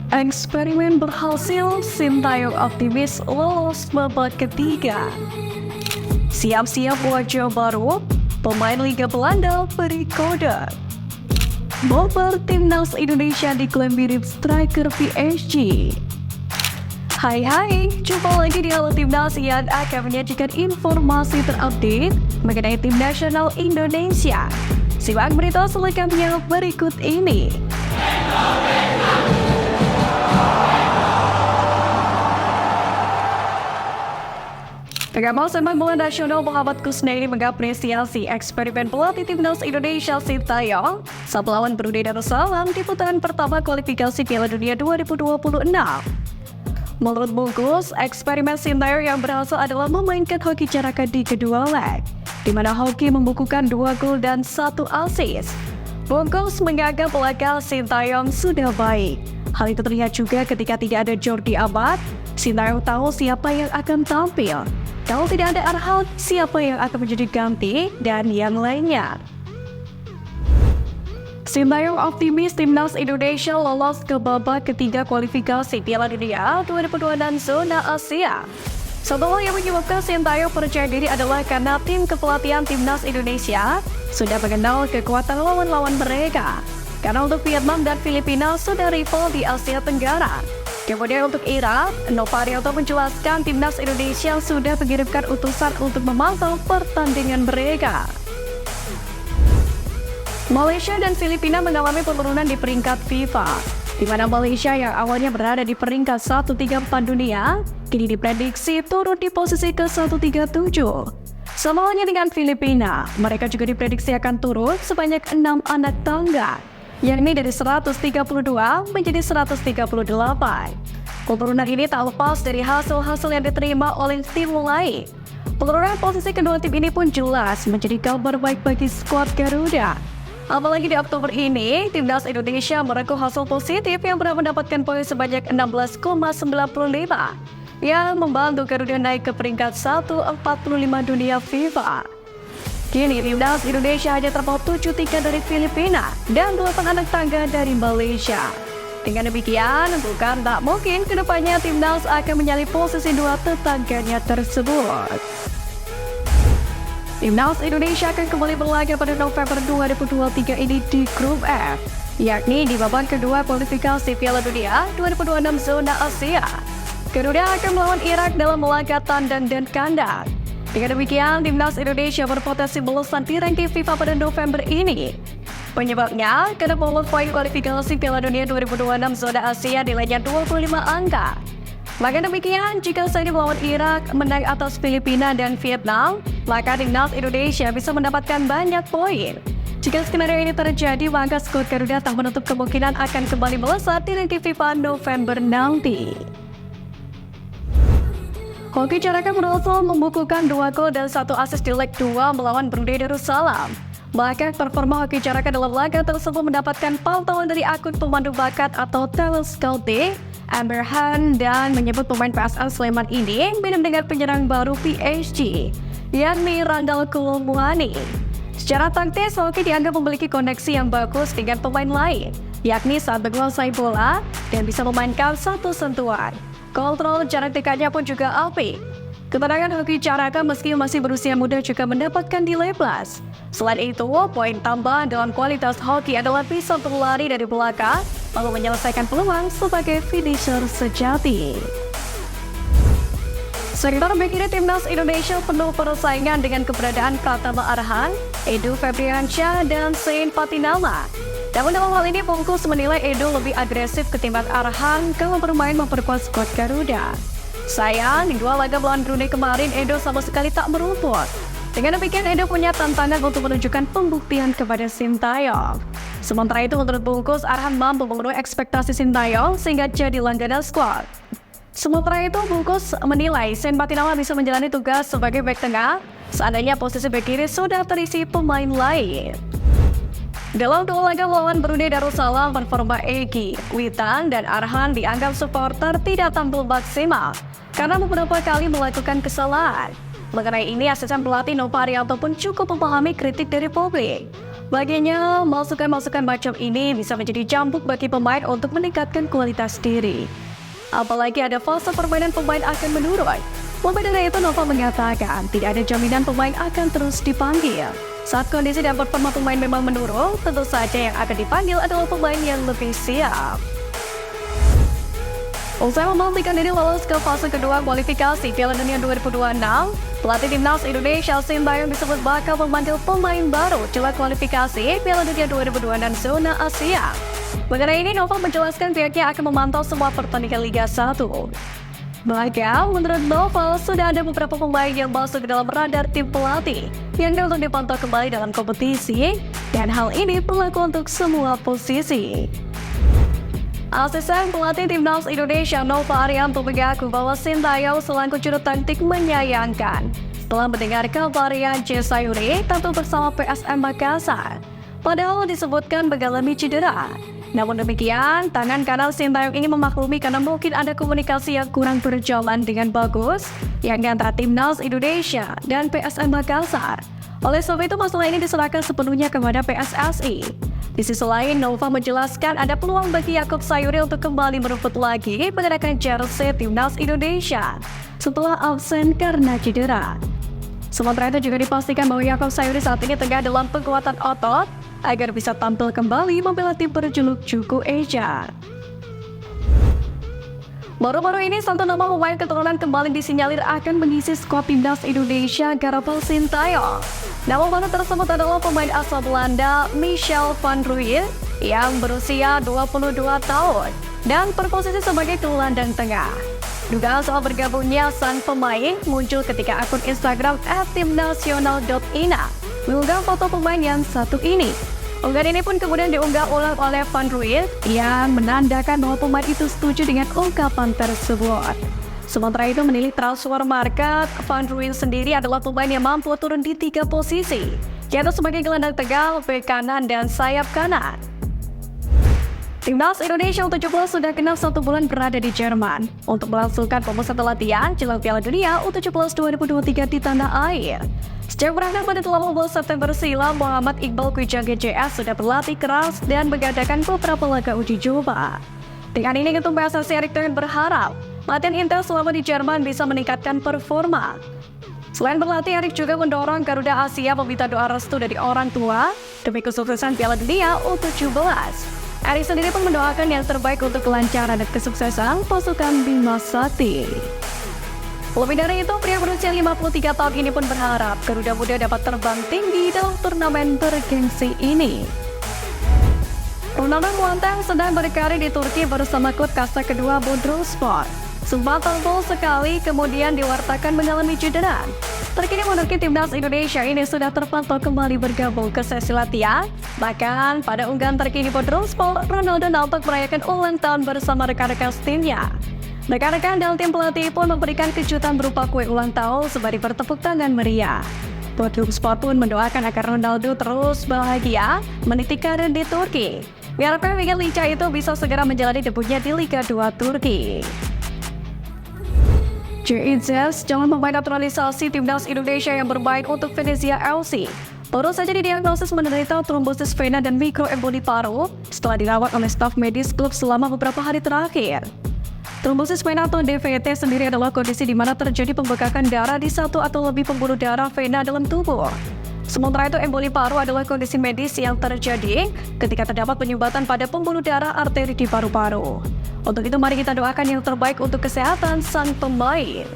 Eksperimen berhasil, Sintayong optimis lolos babak ketiga. Siap-siap wajah baru, pemain Liga Belanda beri kode. Bobber Timnas Indonesia diklaim mirip striker PSG. Hai, jumpa lagi di Halo Timnas yang akan menyajikan informasi terupdate mengenai tim nasional Indonesia. Simak berita selengkapnya berikut ini. Pengamat sepak bola nasional Muhammad Kusnaini mengapresiasi eksperimen pelatih timnas Indonesia Sintayong saat melawan Brunei Darussalam di putaran pertama kualifikasi Piala Dunia 2026. Menurut Bungkus, eksperimen Sintayong yang berhasil adalah memainkan hoki caraka di kedua leg, di mana hoki membukukan 2 gol dan 1 assist. Bungkus menganggap langkah Sintayong sudah baik. Hal itu terlihat juga ketika tidak ada Jordi Amat. Sintayong tahu siapa yang akan tampil. Kalau tidak ada Arhan, siapa yang akan menjadi ganti, dan yang lainnya. Sintayong optimis timnas Indonesia lolos ke babak ketiga kualifikasi Piala Dunia 2026 zona Asia. Satu hal yang menyebabkan Sintayong percaya diri adalah karena tim kepelatihan timnas Indonesia sudah mengenal kekuatan lawan-lawan mereka. Karena untuk Vietnam dan Filipina sudah rival di Asia Tenggara. Kemudian untuk Irak, Novarioto menjelaskan timnas Indonesia sudah mengirimkan utusan untuk memantau pertandingan mereka. Malaysia dan Filipina mengalami penurunan di peringkat FIFA, di mana Malaysia yang awalnya berada di peringkat 134 dunia, kini diprediksi turun di posisi ke-137. Sama halnya dengan Filipina, mereka juga diprediksi akan turun sebanyak 6 anak tangga, yakni dari 132 menjadi 138. Penurunan ini tak lepas dari hasil-hasil yang diterima oleh tim lain. Penurunan posisi kedua tim ini pun jelas menjadi kabar baik bagi skuad Garuda. Apalagi di Oktober ini, timnas Indonesia merengkuh hasil positif yang berhasil mendapatkan poin sebanyak 16,95 yang membantu Garuda naik ke peringkat 145 dunia FIFA. Kini timnas Indonesia hanya terpaut 7-3 dari Filipina dan 8 anak tangga dari Malaysia. Dengan demikian, bukan tak mungkin kedepannya timnas akan menyalip posisi 2 tetangganya tersebut. Timnas Indonesia akan kembali berlaga pada November 2023 ini di Grup F, yakni di babak kedua kualifikasi Piala Dunia 2026 zona Asia. Garuda akan melawan Irak dalam laga tandang dan kandang. Dengan demikian, timnas Indonesia berpotensi melesat di ranking FIFA pada November ini. Penyebabnya, karena poin kualifikasi Piala Dunia 2026 zona Asia nilainya 25 angka. Maka demikian, jika saat ini melawan Irak, menang atas Filipina dan Vietnam, maka timnas Indonesia bisa mendapatkan banyak poin. Jika skenario ini terjadi, maka skuad Garuda tak menutup kemungkinan akan kembali melesat di ranking FIFA November nanti. Hoki caraka berhasil membukukan 2 gol dan 1 assist di leg 2 melawan Brunei Darussalam. Bahkan performa hoki caraka dalam laga tersebut mendapatkan pantauan dari akun pemandu bakat atau talent scouting Amber Han, dan menyebut pemain PSM Sleman ini mirip dengan penyerang baru PSG, yakni Randal Kolomuani. Secara taktis, Hoki dianggap memiliki koneksi yang bagus dengan pemain lain, yakni saat menguasai bola dan bisa memainkan satu sentuhan. Kontrol jarak dekatnya pun juga apik. Ketenangan Hoki caraka meski masih berusia muda juga mendapatkan nilai plus. Selain itu, poin tambahan dalam kualitas Hoki adalah bisa berlari dari belakang lalu menyelesaikan peluang sebagai finisher sejati. Sektor bek kiri timnas Indonesia penuh persaingan dengan keberadaan Pratama Arhan, Edu Febriansyah, dan Zain Patinama. Namun dalam hal ini, Bungkus menilai Edu lebih agresif ketimbang Arhan kalau bermain memperkuat skuad Garuda. Sayang, di 2 laga melawan Brunei kemarin, Edu sama sekali tak merumput. Dengan demikian, Edu punya tantangan untuk menunjukkan pembuktian kepada Sintayong. Sementara itu, menurut Bungkus, Arhan mampu memenuhi ekspektasi Sintayong sehingga jadi langganan skuad. Sementara itu, Bungkus menilai Zain Patinama bisa menjalani tugas sebagai bek tengah seandainya posisi bek kiri sudah terisi pemain lain. Dalam 2 laga melawan Brunei Darussalam, performa Egy, Witan, dan Arhan dianggap supporter tidak tampil maksimal karena beberapa kali melakukan kesalahan. Mengenai ini, asisten pelatih Novarioto pun cukup memahami kritik dari publik. Baginya, masukan-masukan macam ini bisa menjadi cambuk bagi pemain untuk meningkatkan kualitas diri. Apalagi ada fase permainan pemain akan menurun. Maka dari itu, Nova mengatakan tidak ada jaminan pemain akan terus dipanggil. Saat kondisi dan performa pemain memang menurun, tentu saja yang akan dipanggil adalah pemain yang lebih siap. Usai memastikan diri lolos ke fase kedua kualifikasi Piala Dunia 2026, pelatih timnas Indonesia Sintayong disebut bakal memanggil pemain baru jelang kualifikasi Piala Dunia 2026 zona Asia. Mengenai ini, Nova menjelaskan pihaknya akan memantau semua pertandingan Liga 1. Maka, menurut Nova, sudah ada beberapa pemain yang masuk ke dalam radar tim pelatih yang untuk dipantau kembali dalam kompetisi, dan hal ini berlaku untuk semua posisi. Asisten pelatih timnas Indonesia Nova Arianto mengaku bahwa Sintayong selaku juru taktik menyayangkan setelah mendengar kabar Rian C. Sayuri tentu bersama PSM Makassar. Padahal disebutkan mengalami cedera. Namun demikian, tangan kanan Sintayong ini memaklumi karena mungkin ada komunikasi yang kurang berjalan dengan bagus yang antara timnas Indonesia dan PSM Makassar. Oleh sebab itu, masalah ini diserahkan sepenuhnya kepada PSSI. Di sisi lain, Nova menjelaskan ada peluang bagi Yaakob Sayuri untuk kembali merebut lagi mengenakan jersey timnas Indonesia setelah absen karena cedera. Sementara itu juga dipastikan bahwa Yaakob Sayuri saat ini tengah dalam penguatan otot agar bisa tampil kembali membela tim berjuluk Juku Eja. Baru-baru ini, satu nama pemain keturunan kembali disinyalir akan mengisi skuad timnas Indonesia Garabal Sintayong. Nama baru tersebut adalah pemain asal Belanda Michel van Rooyen yang berusia 22 tahun dan berposisi sebagai gelandang tengah. Dugaan soal bergabungnya sang pemain muncul ketika akun Instagram @timnasional.ina mengunggah foto pemain yang satu ini. Unggahan ini pun kemudian diunggah ulang oleh Van Rooyen yang menandakan bahwa pemain itu setuju dengan ungkapan tersebut. Sementara itu, menilik transfer market, Van Rooyen sendiri adalah pemain yang mampu turun di 3 posisi, yaitu sebagai gelandang tengah, bek kanan, dan sayap kanan. Timnas Indonesia U17 sudah genap 1 bulan berada di Jerman untuk melangsungkan pemusatan latihan jelang Piala Dunia U17 2023 di tanah air. Sejak berangkat pada 18 September silam, Muhammad Iqbal Kwijang GCS sudah berlatih keras dan mengadakan beberapa laga uji coba. Dengan ini, Ketum PSSI Erick Thohir berharap latihan intens selama di Jerman bisa meningkatkan performa. Selain berlatih, Erick juga mendorong Garuda Asia meminta doa restu dari orang tua demi kesuksesan Piala Dunia U17. Erick sendiri pun mendoakan yang terbaik untuk kelancaran dan kesuksesan pasukan Bima Sakti. Lebih dari itu, pria berusia 53 tahun ini pun berharap Garuda Muda dapat terbang tinggi dalam turnamen bergengsi ini. Ronaldo Muantang sedang berkarir di Turki bersama klub kasta kedua Bodrumspor. Sempat tampil sekali, kemudian diwartakan mengalami cedera. Terkini menuki timnas Indonesia ini sudah terpantau kembali bergabung ke sesi latihan. Bahkan pada unggahan terkini Bodrumspor, Ronaldo nampak merayakan ulang tahun bersama rekan-rekan timnya. Rekan-rekan dalam tim pelatih pun memberikan kejutan berupa kue ulang tahun sembari bertepuk tangan meriah. Bodrumspor pun mendoakan agar Ronaldo terus bahagia meniti karir di Turki. Biarpun Miguel Licha itu bisa segera menjalani debutnya di Liga 2 Turki. JIZ, calon pemain naturalisasi timnas Indonesia yang bermain untuk Venezia FC, baru saja didiagnosis menderita trombosis vena dan mikroemboli paru setelah dirawat oleh staf medis klub selama beberapa hari terakhir. Trombosis vena atau DVT sendiri adalah kondisi di mana terjadi pembekakan darah di satu atau lebih pembuluh darah vena dalam tubuh. Sementara itu, emboli paru adalah kondisi medis yang terjadi ketika terdapat penyumbatan pada pembuluh darah arteri di paru-paru. Untuk itu, mari kita doakan yang terbaik untuk kesehatan sang pemain.